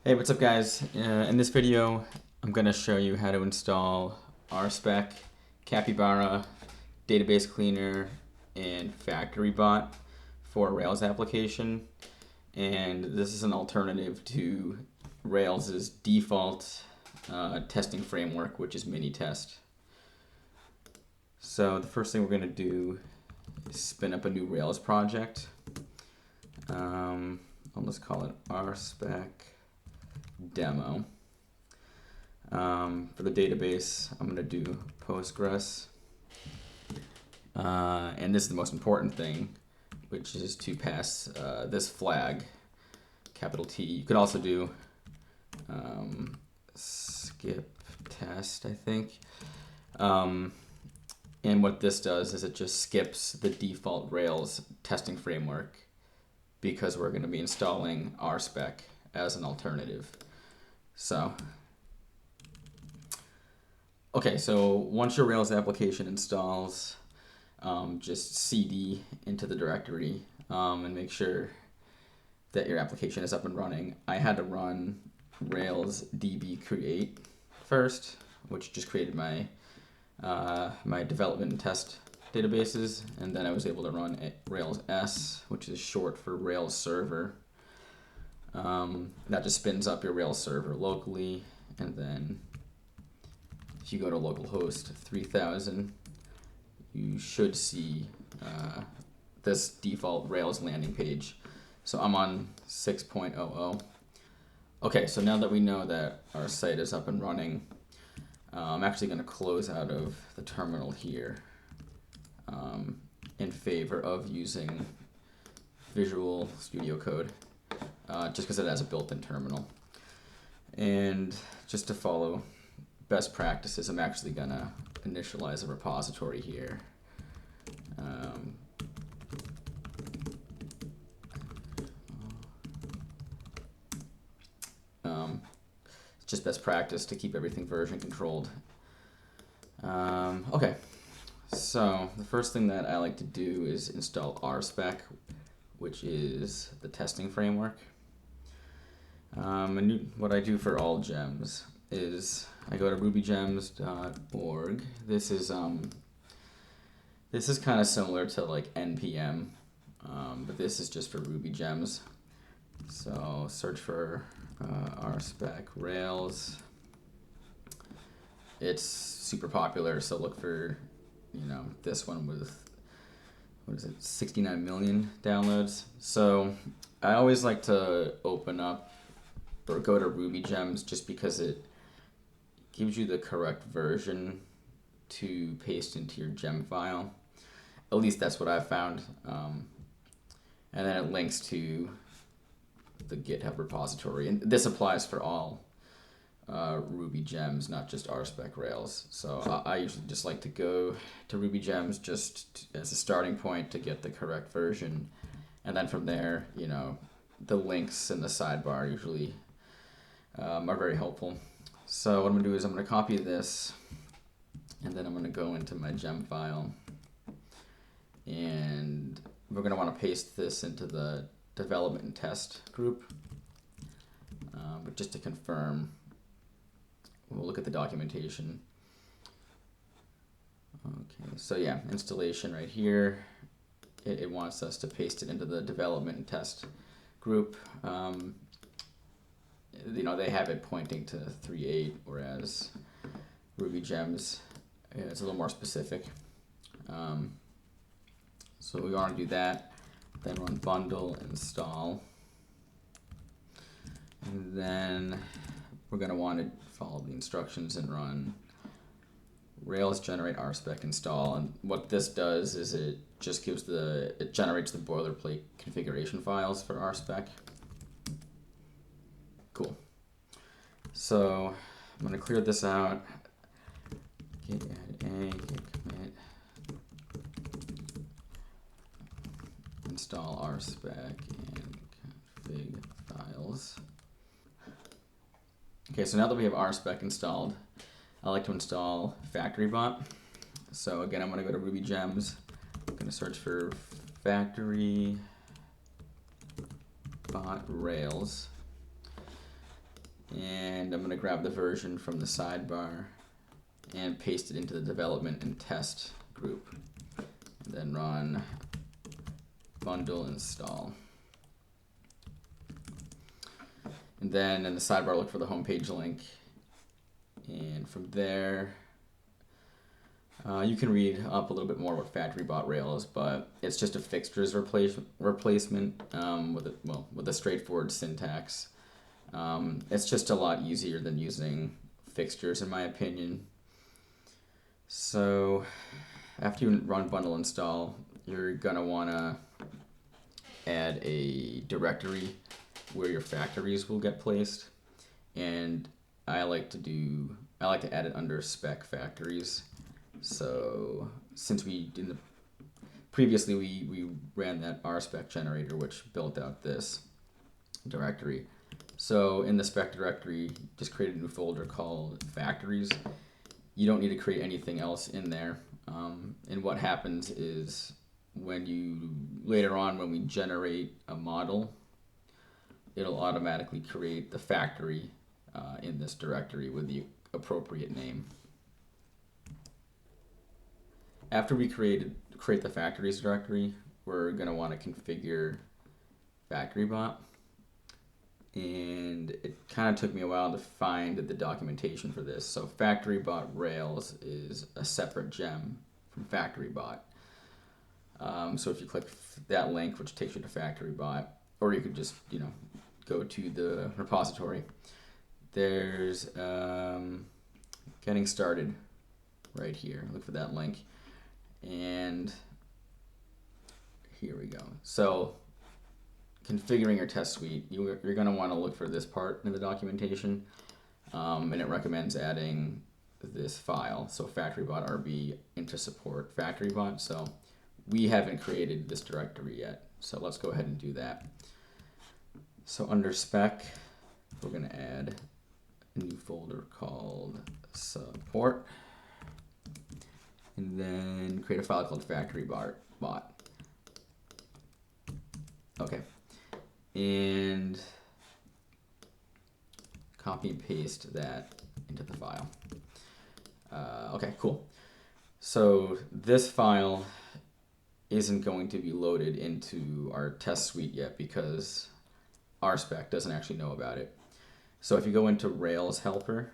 Hey, what's up guys? In this video, I'm going to show you how to install RSpec, Capybara, Database Cleaner, and Factory Bot for a Rails application. And this is an alternative to Rails' default testing framework, which is Minitest. So the first thing we're going to do is spin up a new Rails project. I'll just call it RSpec demo. For the database, I'm going to do Postgres. And this is the most important thing, which is to pass this flag, capital T. You could also do skip test, I think. And what this does is it just skips the default Rails testing framework because we're going to be installing RSpec as an alternative. So once your Rails application installs, just cd into the directory and make sure that your application is up and running. I had to run Rails db create first, which just created my my development and test databases, and then I was able to run Rails S, which is short for Rails server. That just spins up your Rails server locally, and then if you go to localhost 3000, you should see this default Rails landing page. So I'm on 6.00. Okay, so now that we know that our site is up and running, I'm actually going to close out of the terminal here in favor of using Visual Studio Code, just because it has a built-in terminal. And just to follow best practices, I'm actually going to initialize a repository here. It's just best practice to keep everything version controlled. Okay, so the first thing that I like to do is install RSpec, which is the testing framework. And what I do for all gems is I go to rubygems.org. This is kind of similar to like npm, but this is just for Ruby gems. So search for RSpec Rails. It's super popular, so look for this one with, what is it, 69 million downloads. So I always like to open up or go to Ruby gems just because it gives you the correct version to paste into your gem file. At least that's what I've found. And then it links to the GitHub repository. And this applies for all Ruby gems, not just RSpec Rails. So I usually just like to go to Ruby gems just as a starting point to get the correct version. And then from there, the links in the sidebar usually are very helpful. So what I'm going to do is I'm going to copy this, and then I'm going to go into my gem file, and we're going to want to paste this into the development and test group. But just to confirm, we'll look at the documentation. Okay, so yeah, installation right here. It wants us to paste it into the development and test group. They have it pointing to 3.8, whereas Ruby gems, it's a little more specific. So we want to do that, then run bundle install, and then we're going to want to follow the instructions and run Rails generate RSpec install. And what this does is it just it generates the boilerplate configuration files for RSpec. Cool. So I'm going to clear this out. Git add a, git commit, install RSpec and config files. Okay, so now that we have RSpec installed, I like to install Factory Bot. So again, I'm going to go to Ruby gems. I'm going to search for Factory Bot Rails. And I'm going to grab the version from the sidebar and paste it into the development and test group. And then run bundle install. And then in the sidebar, look for the homepage link. And from there, you can read up a little bit more about FactoryBot Rails, but it's just a fixtures replacement with a straightforward syntax. It's just a lot easier than using fixtures, in my opinion. So after you run bundle install, you're going to want to add a directory where your factories will get placed. And I like to add it under spec factories. So since previously we ran that RSpec generator, which built out this directory. So in the spec directory, just create a new folder called factories. You don't need to create anything else in there. And what happens is later on when we generate a model, it'll automatically create the factory in this directory with the appropriate name. After we create the factories directory, we're going to want to configure FactoryBot. And it kind of took me a while to find the documentation for this. So FactoryBot Rails is a separate gem from FactoryBot. So if you click that link, which takes you to FactoryBot, or you could just go to the repository. There's getting started right here. Look for that link. And here we go. So configuring your test suite, you're going to want to look for this part in the documentation. And it recommends adding this file, so FactoryBot RB into support FactoryBot. So we haven't created this directory yet. So let's go ahead and do that. So under spec, we're going to add a new folder called support. And then create a file called FactoryBot. Okay. And copy and paste that into the file. Okay, cool. So this file isn't going to be loaded into our test suite yet because RSpec doesn't actually know about it. So if you go into Rails helper,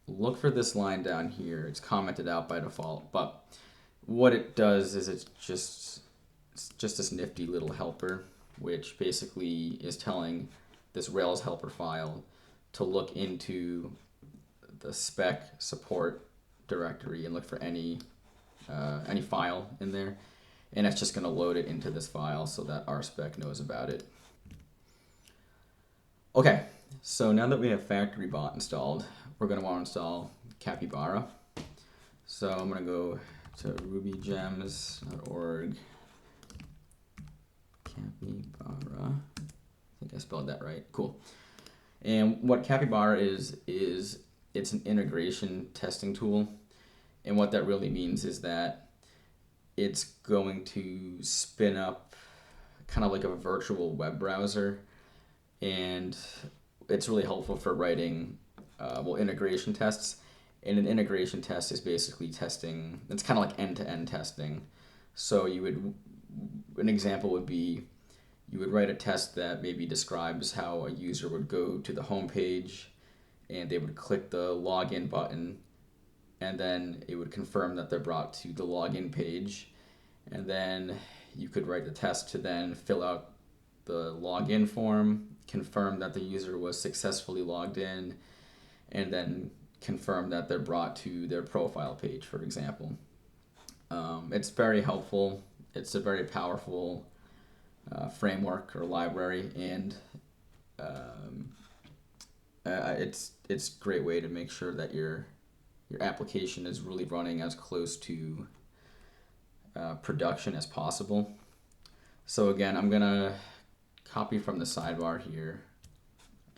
look for this line down here. It's commented out by default, but what it does is it's just this nifty little helper, which basically is telling this Rails helper file to look into the spec support directory and look for any file in there, and it's just going to load it into this file so that RSpec knows about it. Okay, so now that we have FactoryBot installed, we're going to want to install Capybara. So I'm going to go to rubygems.org. Capybara. I think I spelled that right. Cool. And what Capybara is it's an integration testing tool. And what that really means is that it's going to spin up kind of like a virtual web browser. And it's really helpful for writing integration tests. And an integration test is basically testing, it's kind of like end-to-end testing. So an example would be, you would write a test that maybe describes how a user would go to the home page and they would click the login button, and then it would confirm that they're brought to the login page. And then you could write the test to then fill out the login form, confirm that the user was successfully logged in, and then confirm that they're brought to their profile page, for example. It's very helpful. It's a very powerful framework or library, and it's a great way to make sure that your application is really running as close to production as possible. So again, I'm gonna copy from the sidebar here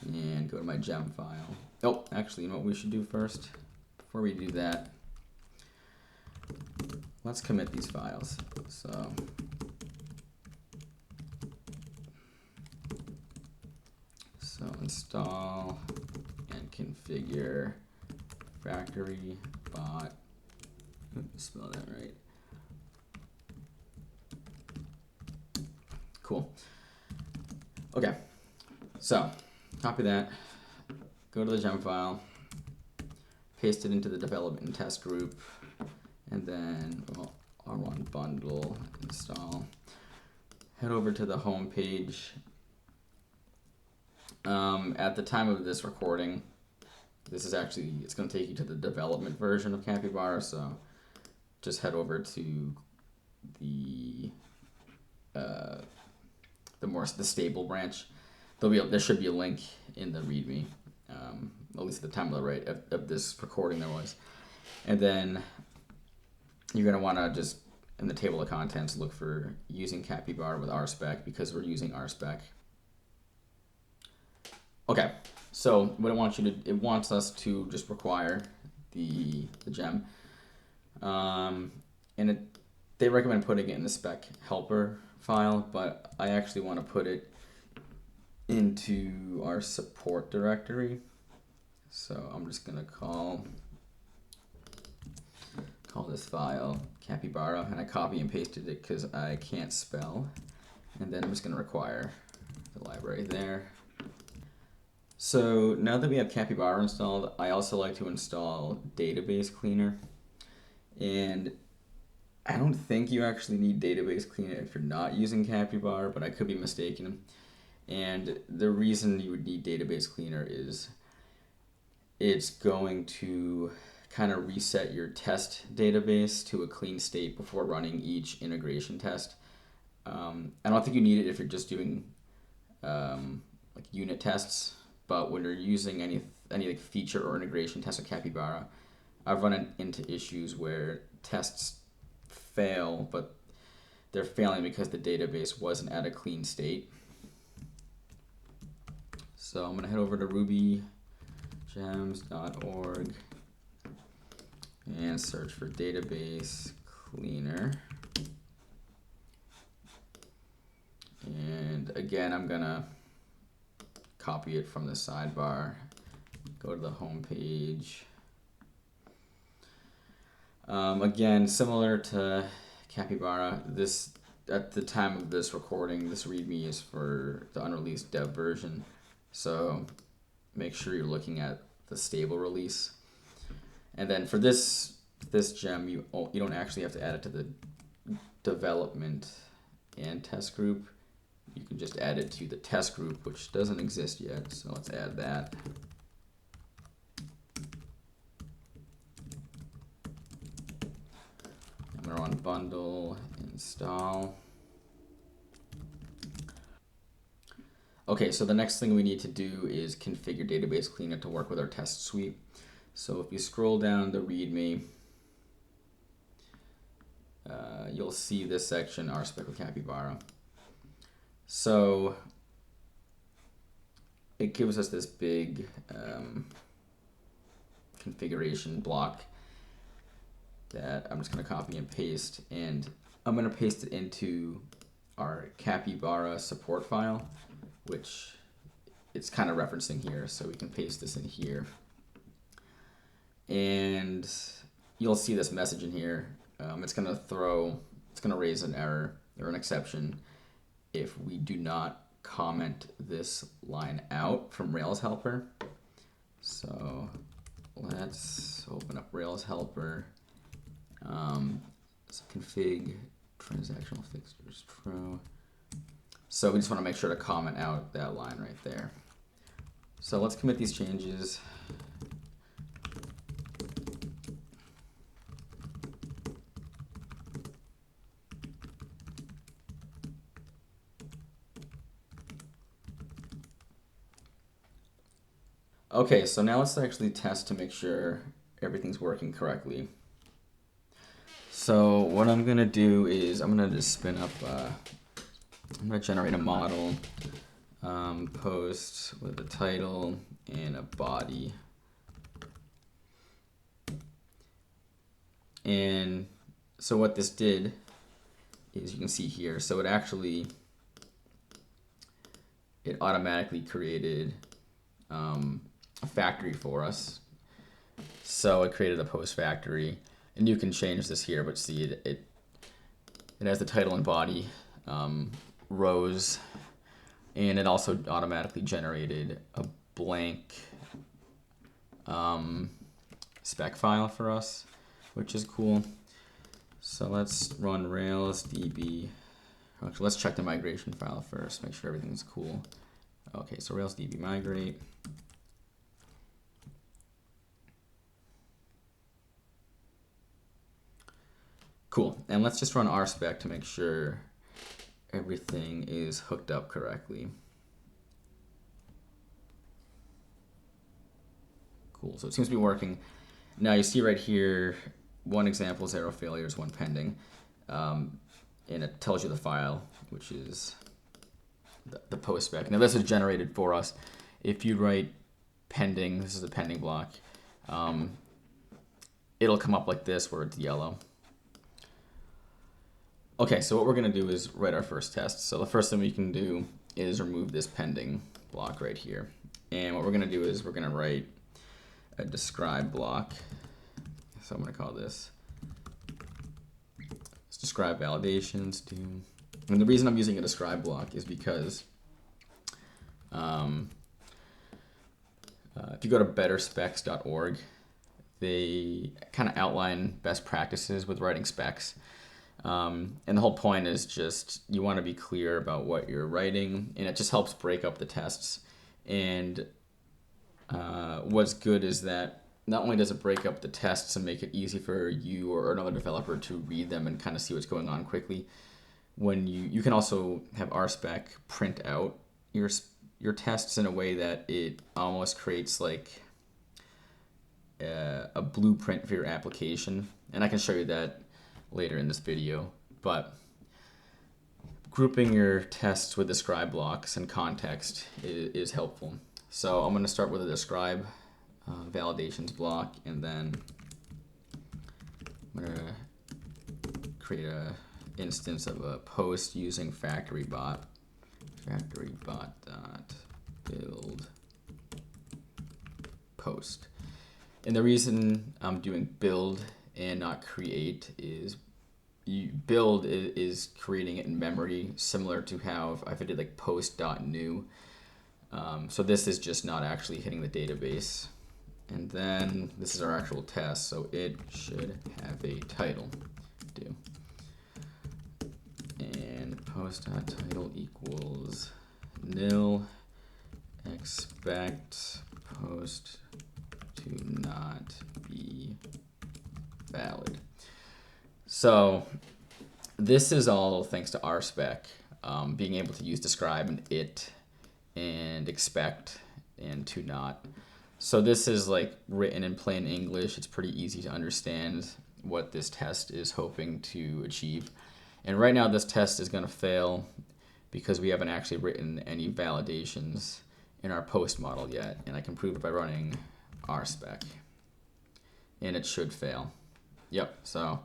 and go to my gem file. Oh, actually, you know what we should do first? Before we do that, let's commit these files. So So install and configure factory bot. Spell that right. Cool. Okay. So copy that. Go to the gem file. Paste it into the development and test group. And then R1 bundle install. Head over to the home page. At the time of this recording, this is actually, it's going to take you to the development version of Capybara, so just head over to the stable branch. There should be a link in the README, at least at the time of this recording there was. And then you're going to want to just, in the table of contents, look for using Capybara with RSpec, because we're using RSpec. Okay, so what it wants us to just require the gem. And they recommend putting it in the spec helper file, but I actually want to put it into our support directory. So I'm just gonna call this file Capybara, and I copy and pasted it because I can't spell. And then I'm just gonna require the library there. So now that we have Capybara installed, I also like to install Database Cleaner. And I don't think you actually need Database Cleaner if you're not using Capybara, but I could be mistaken. And the reason you would need Database Cleaner is it's going to kind of reset your test database to a clean state before running each integration test. I don't think you need it if you're just doing like unit tests, but when you're using any like feature or integration tests with Capybara, I've run into issues where tests fail, but they're failing because the database wasn't at a clean state. So I'm going to head over to rubygems.org and search for database cleaner. And again, I'm going to copy it from the sidebar, go to the home page. Again, similar to Capybara, this at the time of this recording, this README is for the unreleased dev version. So make sure you're looking at the stable release. And then for this gem, you don't actually have to add it to the development and test group. You can just add it to the test group, which doesn't exist yet. So let's add that. I'm going to run bundle install. Okay, so the next thing we need to do is configure Database Cleaner to work with our test suite. So if you scroll down the README, you'll see this section, RSpec with Capybara. So it gives us this big configuration block that I'm just going to copy and paste, and I'm going to paste it into our Capybara support file, which it's kind of referencing here, so we can paste this in here. And you'll see this message in here. It's going to raise an error or an exception if we do not comment this line out from Rails helper. So let's open up Rails helper. So config transactional fixtures true. So we just want to make sure to comment out that line right there. So let's commit these changes. Okay, so now let's actually test to make sure everything's working correctly. So what I'm going to do is I'm going to just spin up, I'm going to generate a model post with a title and a body. And so what this did is, you can see here, so it it automatically created a factory for us. So it created a post factory, and you can change this here, but see it has the title and body rows, and it also automatically generated a blank spec file for us, which is cool. So let's run Rails DB. Actually, let's check the migration file first, make sure everything's cool. Okay, so Rails DB migrate. Cool, and let's just run RSpec to make sure everything is hooked up correctly. Cool, so it seems to be working. Now you see right here, one example is error failures, one pending. And it tells you the file, which is the post spec. Now this is generated for us. If you write pending, this is a pending block, it'll come up like this where it's yellow. Okay, so what we're gonna do is write our first test. So the first thing we can do is remove this pending block right here. And what we're gonna do is we're gonna write a describe block. So I'm gonna call this describe validations. And the reason I'm using a describe block is because if you go to betterspecs.org, they kind of outline best practices with writing specs. And the whole point is just you want to be clear about what you're writing, and it just helps break up the tests. And what's good is that not only does it break up the tests and make it easy for you or another developer to read them and kind of see what's going on quickly, when you can also have RSpec print out your tests in a way that it almost creates like a blueprint for your application. And I can show you that later in this video. But grouping your tests with describe blocks and context is helpful. So I'm going to start with a describe validations block, and then I'm going to create a instance of a post using factorybot build post. And the reason I'm doing build and not create is build is creating it in memory, similar to how if I did like post.new. So this is just not actually hitting the database. And then this is our actual test, so it should have a title. Do. And post.title equals nil. Expect post to not be valid. So this is all thanks to RSpec, being able to use describe and it and expect and to not. So this is like written in plain English. It's pretty easy to understand what this test is hoping to achieve. And right now this test is going to fail because we haven't actually written any validations in our post model yet. And I can prove it by running RSpec. And it should fail. Yep, so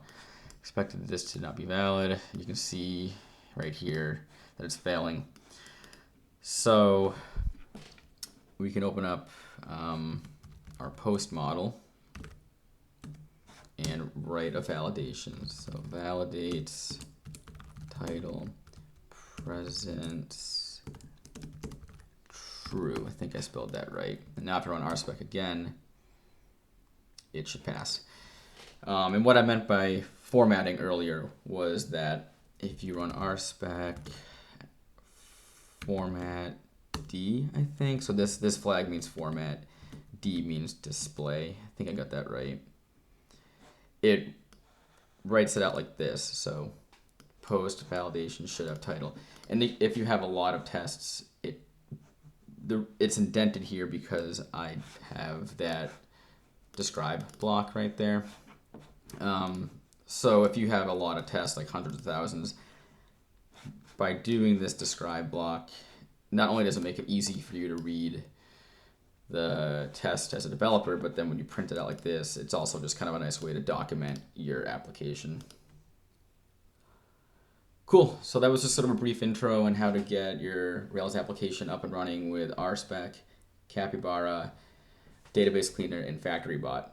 expected this to not be valid. You can see right here that it's failing. So we can open up our post model and write a validation. So validates title present true. I think I spelled that right. And now if I run RSpec again, it should pass. And what I meant by formatting earlier was that if you run RSpec format D, I think. So this flag means format. D means display. I think I got that right. It writes it out like this. So post validation should have title. And if you have a lot of tests, it's indented here because I have that describe block right there. So if you have a lot of tests, like hundreds of thousands, by doing this describe block, not only does it make it easy for you to read the test as a developer, but then when you print it out like this, it's also just kind of a nice way to document your application. Cool. So that was just sort of a brief intro on how to get your Rails application up and running with RSpec, Capybara, Database Cleaner, and FactoryBot.